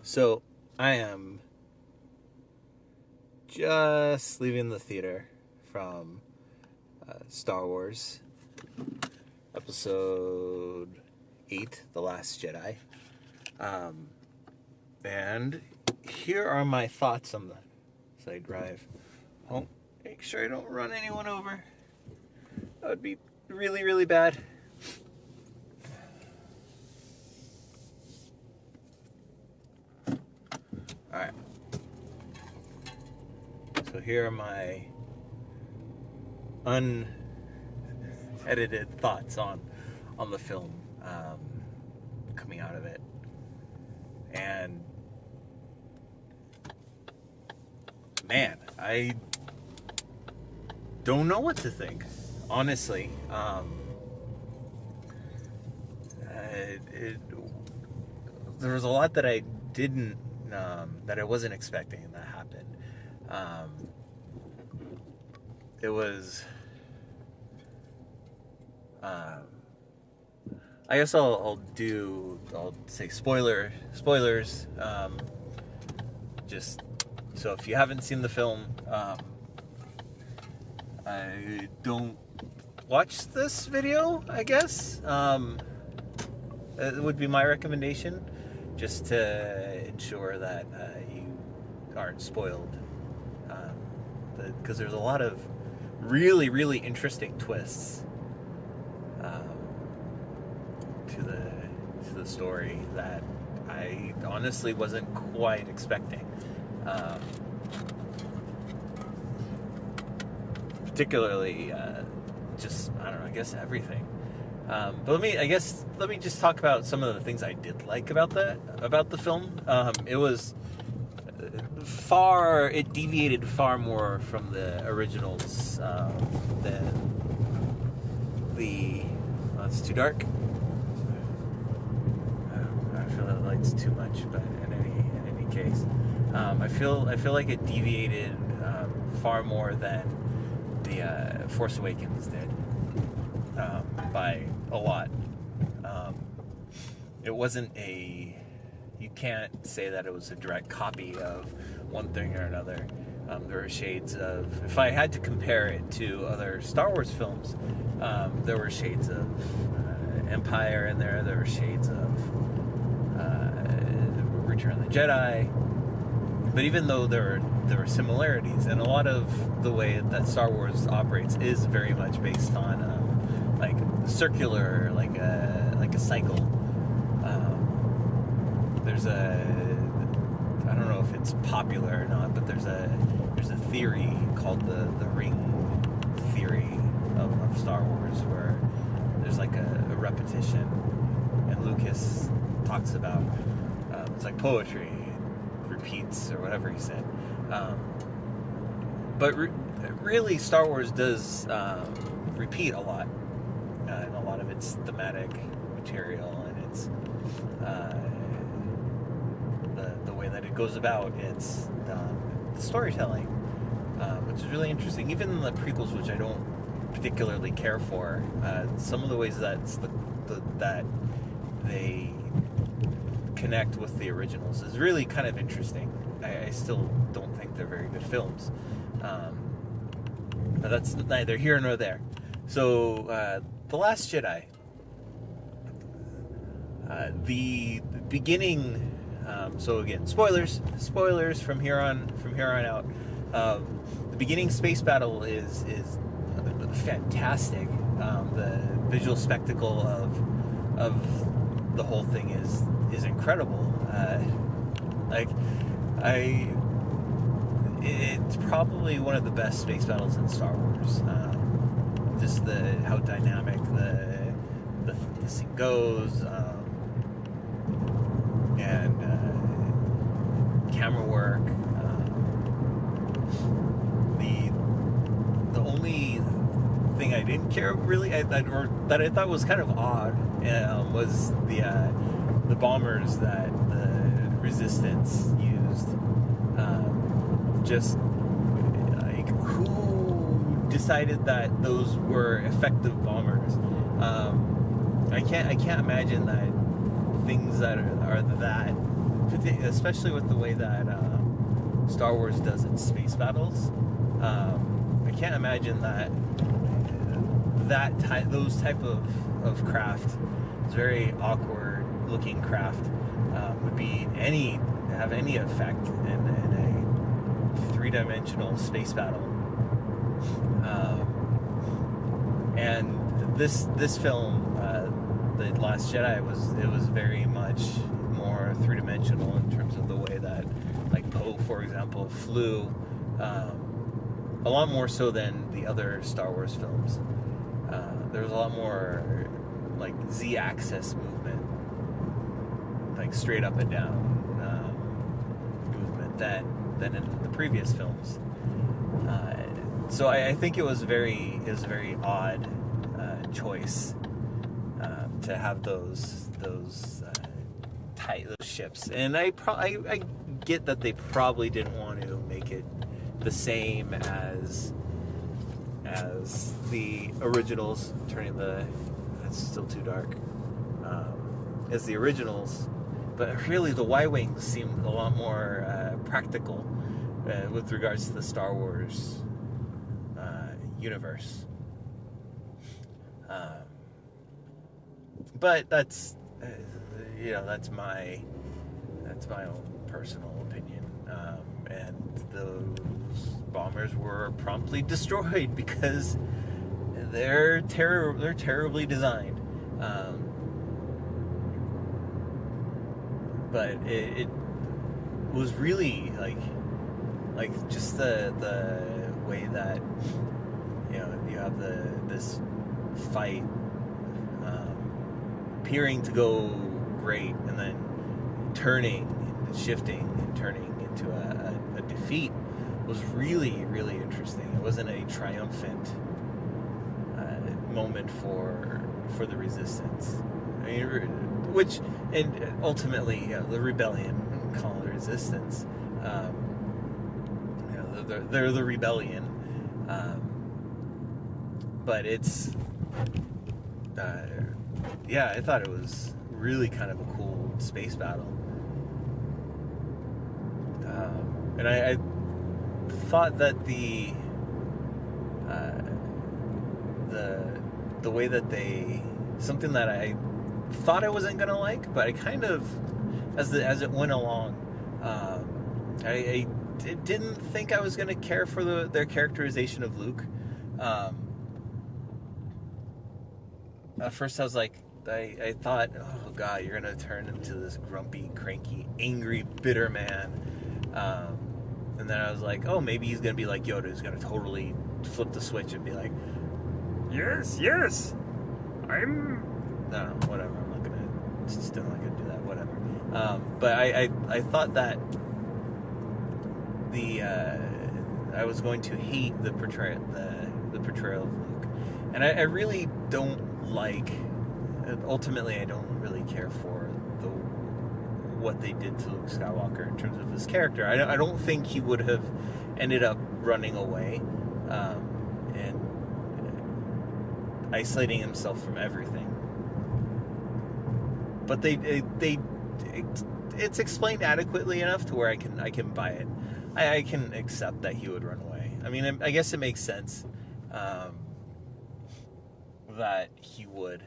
So, I am just leaving the theater from Star Wars Episode VIII, The Last Jedi. And here are my thoughts on the side drive. Oh, make sure I don't run anyone over. That would be really, really bad. Alright. So here are my unedited thoughts on the film coming out of it. And man, I don't know what to think, honestly. There was a lot that I didn't, that I wasn't expecting that happened. It was, I guess I'll say spoilers, just so if you haven't seen the film, I don't watch this video, I guess. It would be my recommendation, just to ensure that you aren't spoiled, because there's a lot of really, really interesting twists to the story that I honestly wasn't quite expecting. Particularly, just, I don't know, I guess everything. But let me just talk about some of the things I did like about the film. It deviated far more from the originals than it's too dark. I feel that light's too much, but in any case, I feel like it deviated far more than the Force Awakens did, by a lot. It wasn't you can't say that it was a direct copy of one thing or another. There were shades of, if I had to compare it to other Star Wars films, there were shades of Empire in there. There were shades of Return of the Jedi. But even though there were similarities, and a lot of the way that Star Wars operates is very much based on like circular, like a cycle. There's I don't know if it's popular or not, but there's a theory called the ring theory of Star Wars, where there's like a repetition, and Lucas talks about it's like poetry, it repeats or whatever he said. But really, Star Wars does repeat a lot, and a lot of its thematic material, and its the way that it goes about its the storytelling, which is really interesting. Even in the prequels, which I don't particularly care for, some of the ways that they connect with the originals is really kind of interesting. I still don't think they're very good films, but that's neither here nor there. So, The Last Jedi, the beginning. So again, spoilers from here on out. The beginning space battle is fantastic. The visual spectacle of the whole thing is incredible. It's probably one of the best space battles in Star Wars. Just how dynamic the scene goes, and camera work. The only thing I didn't care really, that I thought was kind of odd, was the bombers that the Resistance used. Just like, who decided that those were effective bombers? I can't imagine that things that are that especially with the way that Star Wars does its space battles. I can't imagine those type of craft, it's very awkward looking craft, would have any effect in a three-dimensional space battle. And this film, The Last Jedi, was very much more three-dimensional in terms of the way that, like, Poe, for example, flew, a lot more so than the other Star Wars films. There was a lot more, like, Z-axis movement, like straight up and down movement than in the previous films. So I think it was a very odd choice to have those ships, and I get that they probably didn't want to make it the same as the originals. That's still too dark. As the originals, but really the Y-wings seemed a lot more practical with regards to the Star Wars universe. But that's my own personal opinion. And those bombers were promptly destroyed because they're terribly designed. But it was really like just the way that, you know, you have this fight appearing to go great, and then shifting and turning into a defeat was really, really interesting. It wasn't a triumphant moment for the Resistance. I mean, and ultimately, the rebellion, call it Resistance. They're the rebellion, but it's I thought it was really kind of a cool space battle, and I thought that the way that something that I thought I wasn't gonna like, but I kind of, as it went along, I didn't think I was gonna care for their characterization of Luke. At first I was like, I thought, oh god, you're gonna turn into this grumpy, cranky, angry, bitter man, and then I was like, oh, maybe he's gonna be like Yoda, who's gonna totally flip the switch and be like, yes, I'm, I don't know, whatever. Still not gonna do that, whatever. But I thought that I was going to hate the portrayal of Luke, and I really don't like. Ultimately, I don't really care for what they did to Luke Skywalker in terms of his character. I don't think he would have ended up running away and isolating himself from everything. But it's explained adequately enough to where I can buy it. I can accept that he would run away. I mean, I guess it makes sense that he would.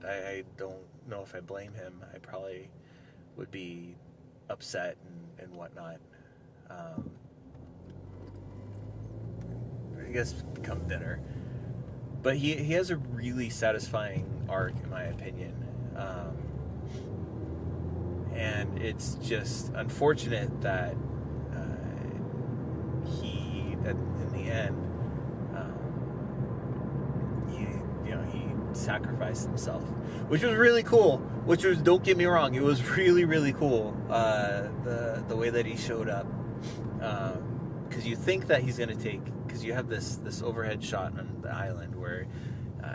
I don't know if I blame him. I probably would be upset and whatnot. I guess become bitter. But he has a really satisfying arc, in my opinion. And it's just unfortunate that he, in the end, he sacrificed himself, which was really cool. Which was, don't get me wrong, it was really, really cool. The way that he showed up, because you think that he's gonna because you have this overhead shot on the island where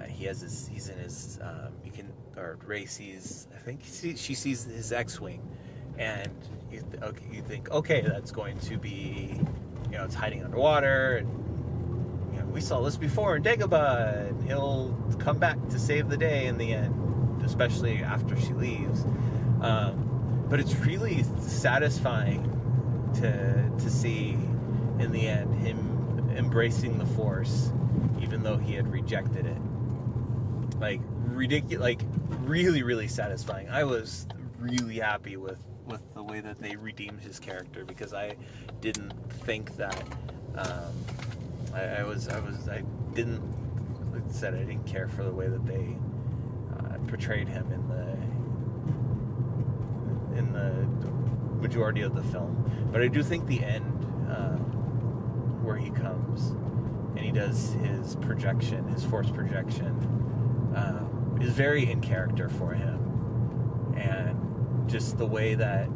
he's in his Rey sees, I think she sees his X-wing, and you think, okay, that's going to be, it's hiding underwater, and we saw this before in Dagobah, and he'll come back to save the day in the end, especially after she leaves. But it's really satisfying to see in the end him embracing the Force, even though he had rejected it. Like ridiculous, like really, really satisfying. I was really happy with the way that they redeemed his character, because I didn't think that I didn't, like I said, I didn't care for the way that they portrayed him in the majority of the film. But I do think the end, where he comes and he does his projection, his Force projection, is very in character for him. And just the way that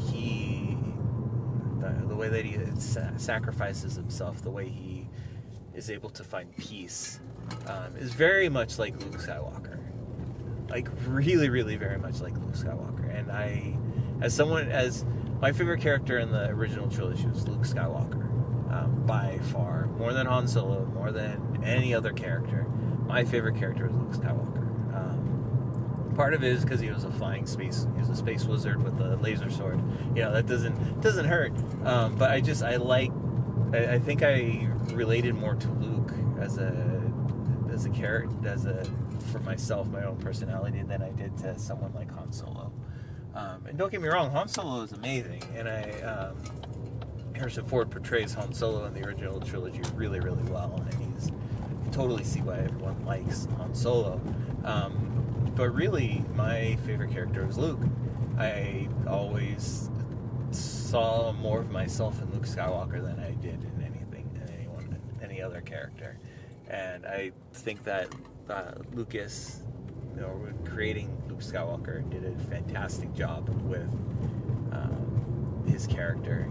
he sacrifices himself, the way he is able to find peace, is very much like Luke Skywalker. Like really, really very much like Luke Skywalker. And as my favorite character in the original trilogy was Luke Skywalker, by far, more than Han Solo, more than any other character. My favorite character was Luke Skywalker. Part of it is because he was a space wizard with a laser sword. You know, that doesn't hurt. But I think I related more to Luke as a character, for myself, my own personality, than I did to someone like Han Solo. And don't get me wrong, Han Solo is amazing, and Harrison Ford portrays Han Solo in the original trilogy really, really well, and you can totally see why everyone likes Han Solo. But really, my favorite character was Luke. I always saw more of myself in Luke Skywalker than I did in any other character. And I think that Lucas, creating Luke Skywalker, did a fantastic job with his character.